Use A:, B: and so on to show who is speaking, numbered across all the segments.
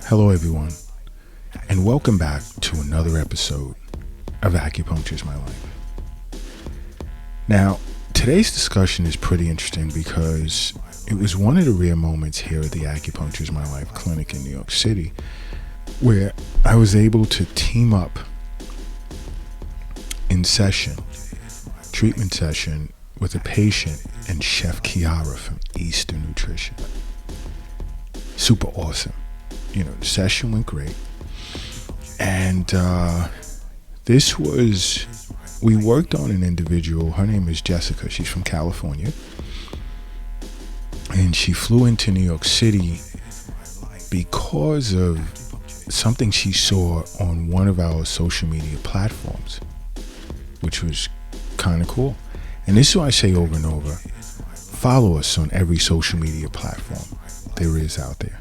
A: Hello everyone, and welcome back to another episode of Acupuncture is My Life. Now, today's discussion is pretty interesting because it was one of the rare moments here at the Acupuncture is My Life clinic in New York City where I was able to team up in treatment session, with a patient and Chef Kiara from Eastern Nutrition. Super awesome. The session went great. And we worked on an individual. Her name is Jessica. She's from California. And she flew into New York City because of something she saw on one of our social media platforms, which was kind of cool. And this is why I say over and over, follow us on every social media platform there is out there,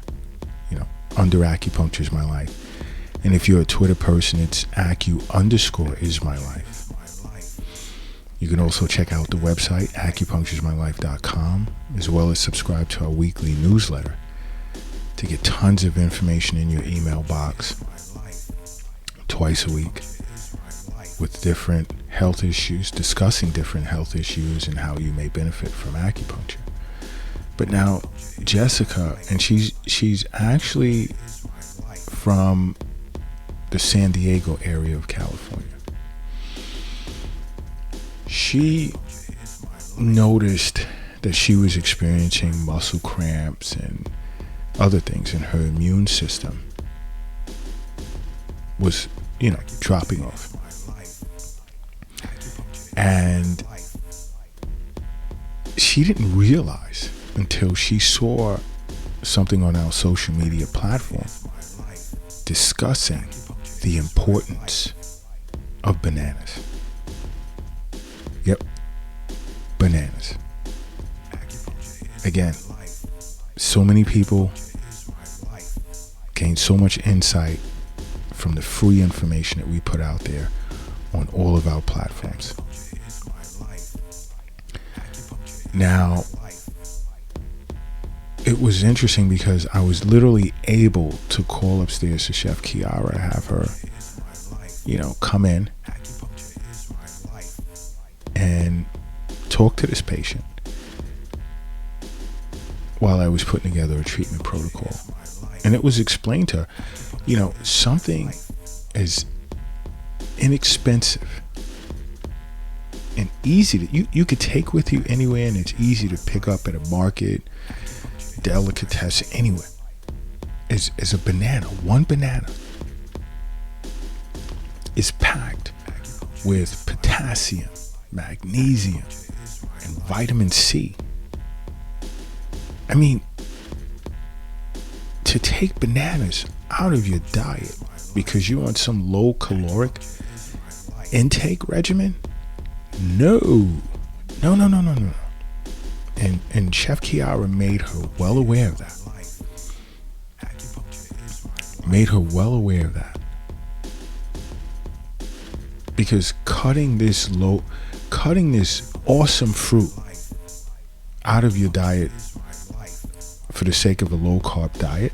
A: under Acupuncture is My Life. And if you're a Twitter person, it's Acu_is_my_life. You can also check out the website, acupunctureismylife.com, as well as subscribe to our weekly newsletter to get tons of information in your email box twice a week with different health issues, discussing different health issues and how you may benefit from acupuncture. But now Jessica, and she's actually from the San Diego area of California. She noticed that she was experiencing muscle cramps and other things, and her immune system was, dropping off. And she didn't realize until she saw something on our social media platform discussing the importance of bananas. Yep, bananas. Again, so many people gain so much insight from the free information that we put out there on all of our platforms. Now, it was interesting because I was literally able to call upstairs to Chef Kiara, have her, come in and talk to this patient while I was putting together a treatment protocol. And it was explained to her, something as inexpensive and easy that you could take with you anywhere, and it's easy to pick up at a market, delicatessen, anywhere, is a banana. One banana is packed with potassium, magnesium, and vitamin C. I mean, to take bananas out of your diet because you're on some low caloric intake regimen, no. And Chef Kiara made her well aware of that. Because cutting this awesome fruit out of your diet for the sake of a low carb diet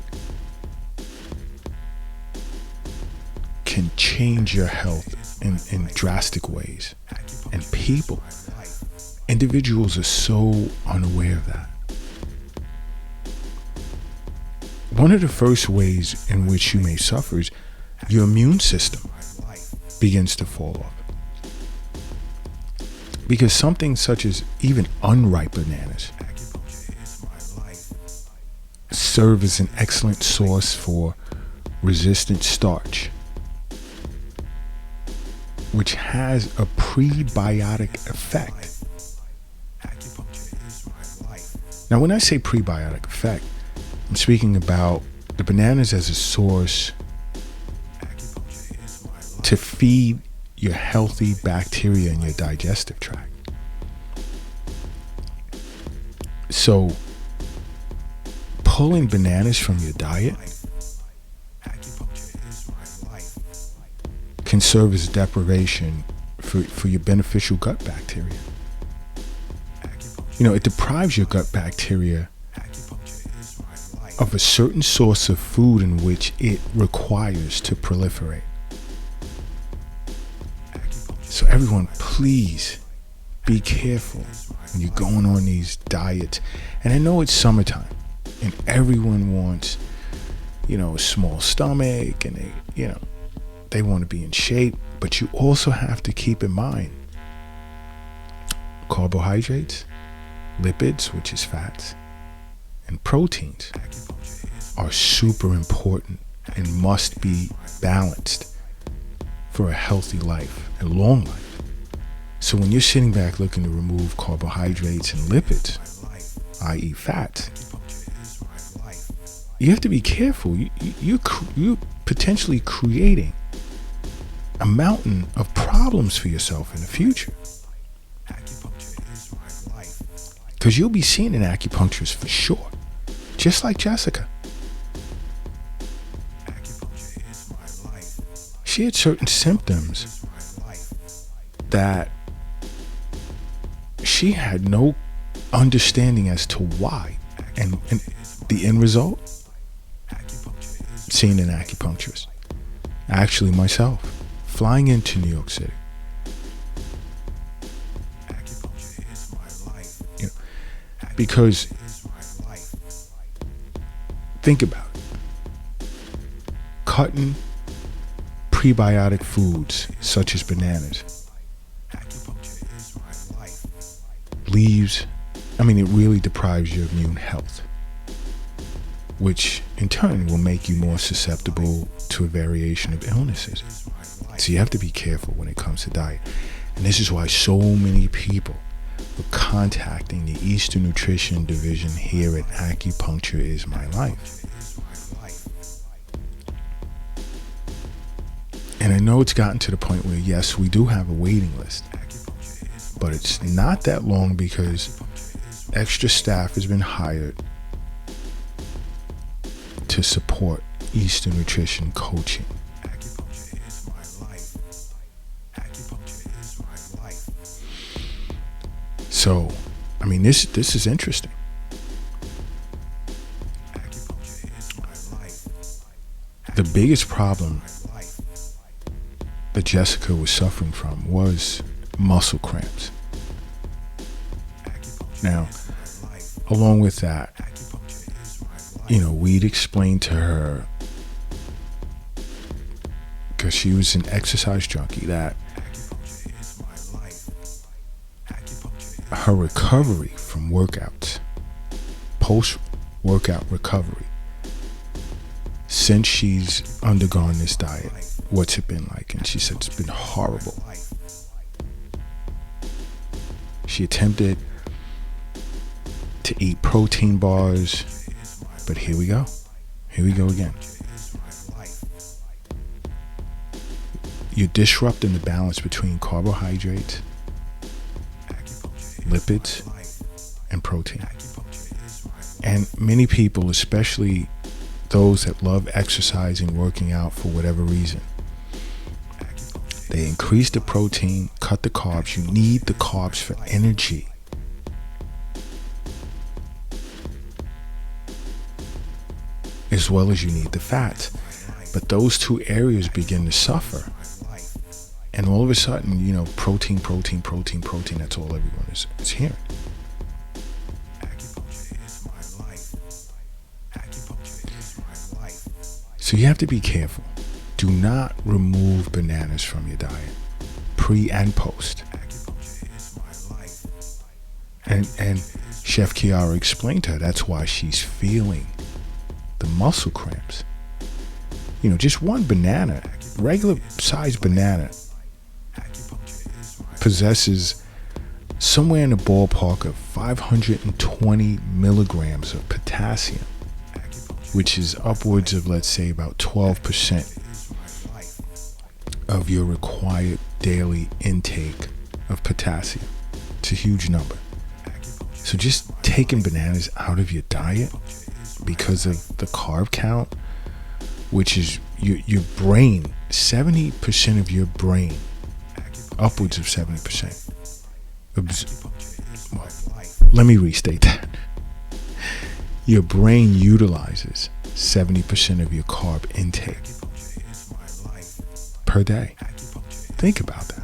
A: can change your health in drastic ways. And individuals are so unaware of that. One of the first ways in which you may suffer is your immune system begins to fall off. Because something such as even unripe bananas serve as an excellent source for resistant starch, which has a prebiotic effect. Now, when I say prebiotic effect, I'm speaking about the bananas as a source to feed your healthy bacteria in your digestive tract. So, pulling bananas from your diet can serve as deprivation for your beneficial gut bacteria. It deprives your gut bacteria of a certain source of food in which it requires to proliferate. So everyone, please be careful when you're going on these diets. And I know it's summertime and everyone wants, a small stomach, and they want to be in shape, but you also have to keep in mind carbohydrates, lipids, which is fats, and proteins are super important and must be balanced for a healthy life, a long life. So when you're sitting back looking to remove carbohydrates and lipids, i.e. fats, you have to be careful. You're potentially creating a mountain of problems for yourself in the future. Because you'll be seeing an acupuncturist for sure, just like Jessica. She had certain symptoms that she had no understanding as to why. And the end result? Seeing an acupuncturist. Actually, myself, flying into New York City. Because think about it. Cutting prebiotic foods such as bananas, leaves, it really deprives your immune health, which in turn will make you more susceptible to a variation of illnesses. So you have to be careful when it comes to diet. And this is why so many people are contacting the Eastern Nutrition Division here at Acupuncture is My Life. And I know it's gotten to the point where, yes, we do have a waiting list, but it's not that long because extra staff has been hired to support Eastern Nutrition coaching. So, this is interesting. The biggest problem that Jessica was suffering from was muscle cramps. Now, along with that, we'd explained to her, because she was an exercise junkie, that her recovery from workouts, post-workout recovery, since she's undergone this diet, what's it been like? And she said it's been horrible. She attempted to eat protein bars, but here we go again. You're disrupting the balance between carbohydrates, lipids, and protein. And many people, especially those that love exercising, working out for whatever reason, they increase the protein, cut the carbs. You need the carbs for energy. As well as you need the fats. But those two areas begin to suffer. And all of a sudden, protein, that's all everyone is hearing. So you have to be careful. Do not remove bananas from your diet, pre and post. And Chef Kiara explained to her that's why she's feeling the muscle cramps. Just one banana, regular sized banana, possesses somewhere in the ballpark of 520 milligrams of potassium, which is upwards of, let's say, about 12% of your required daily intake of potassium. It's a huge number. So just taking bananas out of your diet because of the carb count, which is your brain, 70% of your brain, upwards of 70%. Let me restate that. Your brain utilizes 70% of your carb intake per day. Think about that.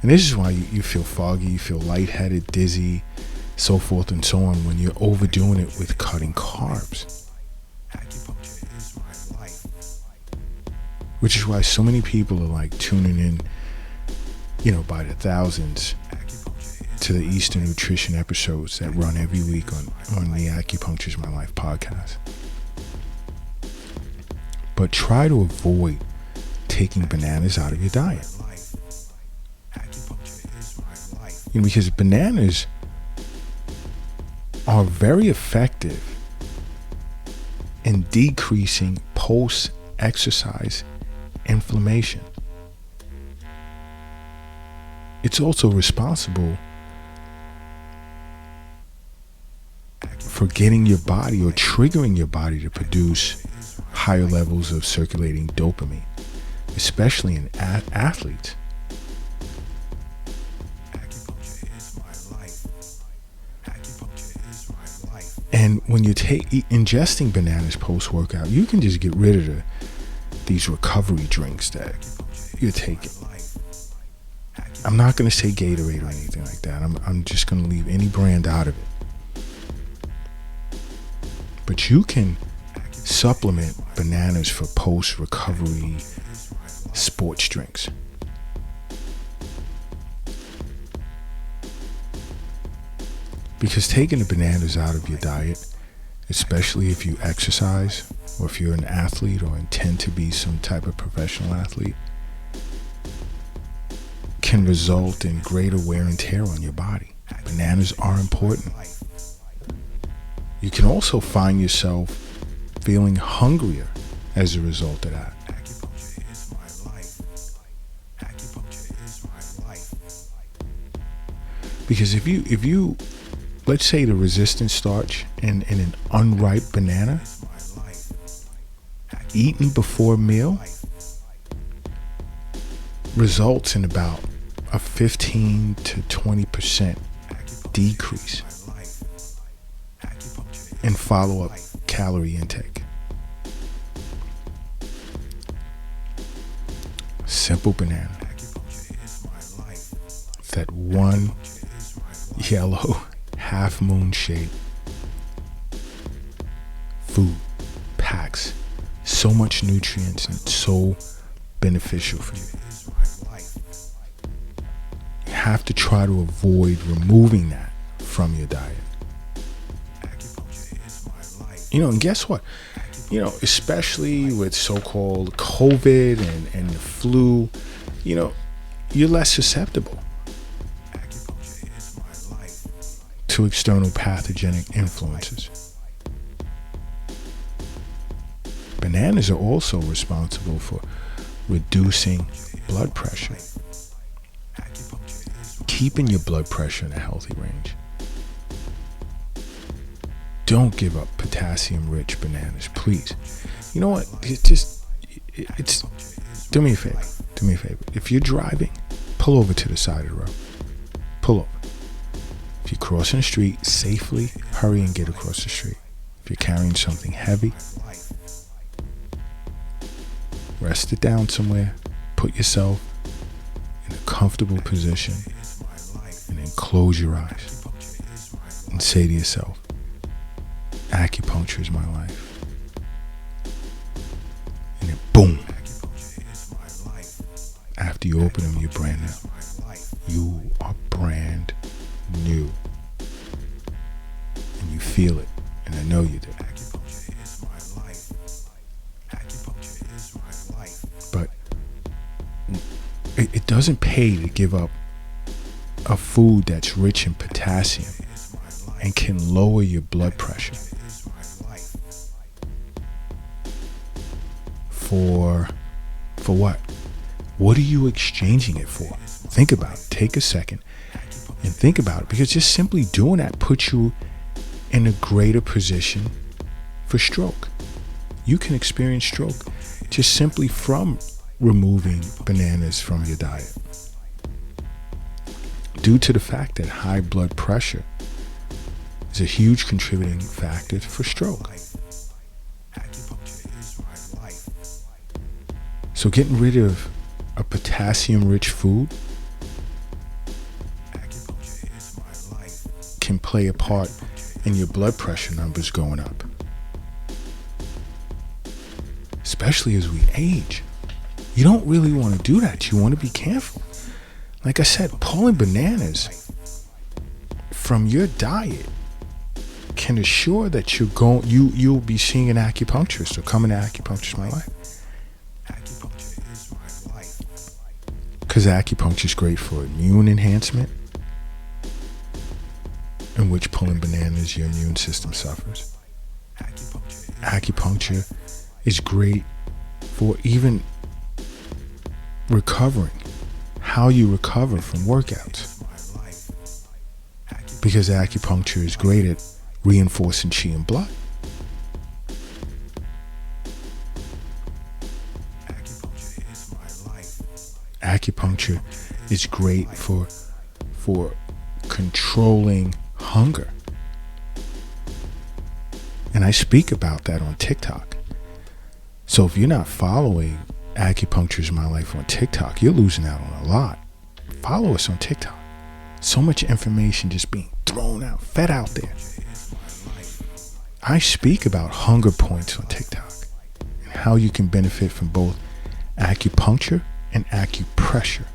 A: And this is why you feel foggy, you feel lightheaded, dizzy, so forth and so on when you're overdoing it with cutting carbs. Which is why so many people are like tuning in, by the thousands to the Eastern Nutrition episodes that run every week on the Acupuncture is My Life podcast. But try to avoid taking bananas out of your diet. Because bananas are very effective in decreasing post-exercise inflammation. It's also responsible for getting your body or triggering your body to produce higher levels of circulating dopamine, especially in athletes. And when you ingesting bananas post-workout, you can just get rid of these recovery drinks that you're taking. I'm not going to say Gatorade or anything like that. I'm just going to leave any brand out of it. But you can supplement bananas for post-recovery sports drinks. Because taking the bananas out of your diet, especially if you exercise or if you're an athlete or intend to be some type of professional athlete, can result in greater wear and tear on your body. Bananas are important. You can also find yourself feeling hungrier as a result of that. Because if you let's say the resistant starch in an unripe banana eaten before a meal results in about a 15 to 20% decrease in follow-up calorie intake. Simple banana. That one yellow half moon shape food packs so much nutrients and so beneficial for you. You have to try to avoid removing that from your diet. And guess what? Especially with so-called COVID and the flu, you're less susceptible to external pathogenic influences. Bananas are also responsible for reducing blood pressure, keeping your blood pressure in a healthy range. Don't give up potassium-rich bananas, please. You know what? Do me a favor. If you're driving, pull over to the side of the road. Pull over. If you're crossing the street safely, hurry and get across the street. If you're carrying something heavy, rest it down somewhere. Put yourself in a comfortable position and then close your eyes and say to yourself, acupuncture is my life. And then boom. After you open them, you're brand new. You are brand new. And you feel it. And I know you do. But it doesn't pay to give up a food that's rich in potassium and can lower your blood pressure for what? What are you exchanging it for? Think about it. Take a second and think about it, because just simply doing that puts you in a greater position for stroke. You can experience stroke just simply from removing bananas from your diet, due to the fact that high blood pressure is a huge contributing factor for stroke. So getting rid of a potassium-rich food can play a part in your blood pressure numbers going up, especially as we age. You don't really want to do that. You want to be careful. Like I said, pulling bananas from your diet can assure that you'll be seeing an acupuncturist or coming to Acupuncture My Life. Because acupuncture is great for immune enhancement, in which pulling bananas, your immune system suffers. Acupuncture is great for even recovering, how you recover from workouts. Because acupuncture is great at reinforcing chi and blood. Acupuncture is great for controlling hunger. And I speak about that on TikTok. So if you're not following Acupuncture's My Life on TikTok, you're losing out on a lot. Follow us on TikTok. So much information just being thrown out, fed out there. I speak about hunger points on TikTok and how you can benefit from both acupuncture and acupressure.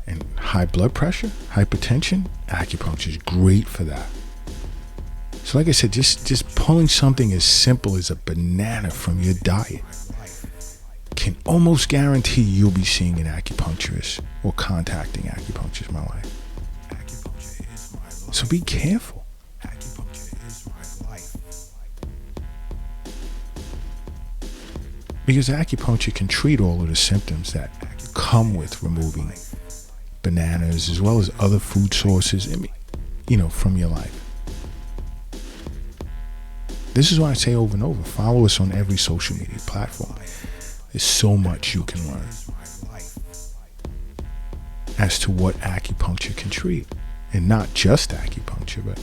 A: And high blood pressure, hypertension, acupuncture is great for that. So like I said, just pulling something as simple as a banana from your diet can almost guarantee you'll be seeing an acupuncturist or contacting Acupuncture's My Life. So be careful. Because acupuncture can treat all of the symptoms that come with removing bananas as well as other food sources, from your life. This is why I say over and over, follow us on every social media platform. There's so much you can learn as to what acupuncture can treat. And not just acupuncture, but,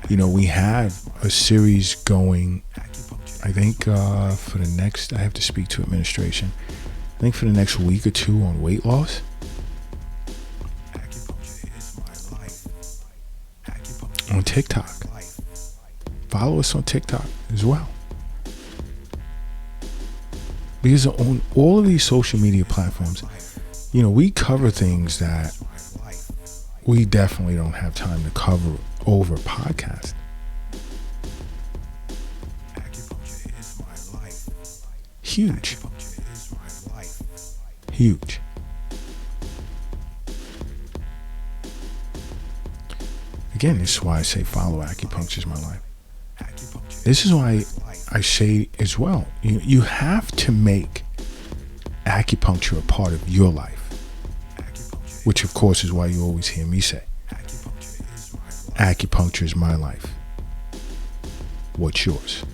A: we have a series going, I think for the next, I have to speak to administration, I think for the next week or two on weight loss. On TikTok. Follow us on TikTok as well. Because on all of these social media platforms, we cover things that we definitely don't have time to cover over podcast. Huge. Huge. Again, this is why I say follow Acupuncture's My Life. This is why I say as well, you have to make acupuncture a part of your life. Which of course is why you always hear me say, acupuncture is my life. What's yours?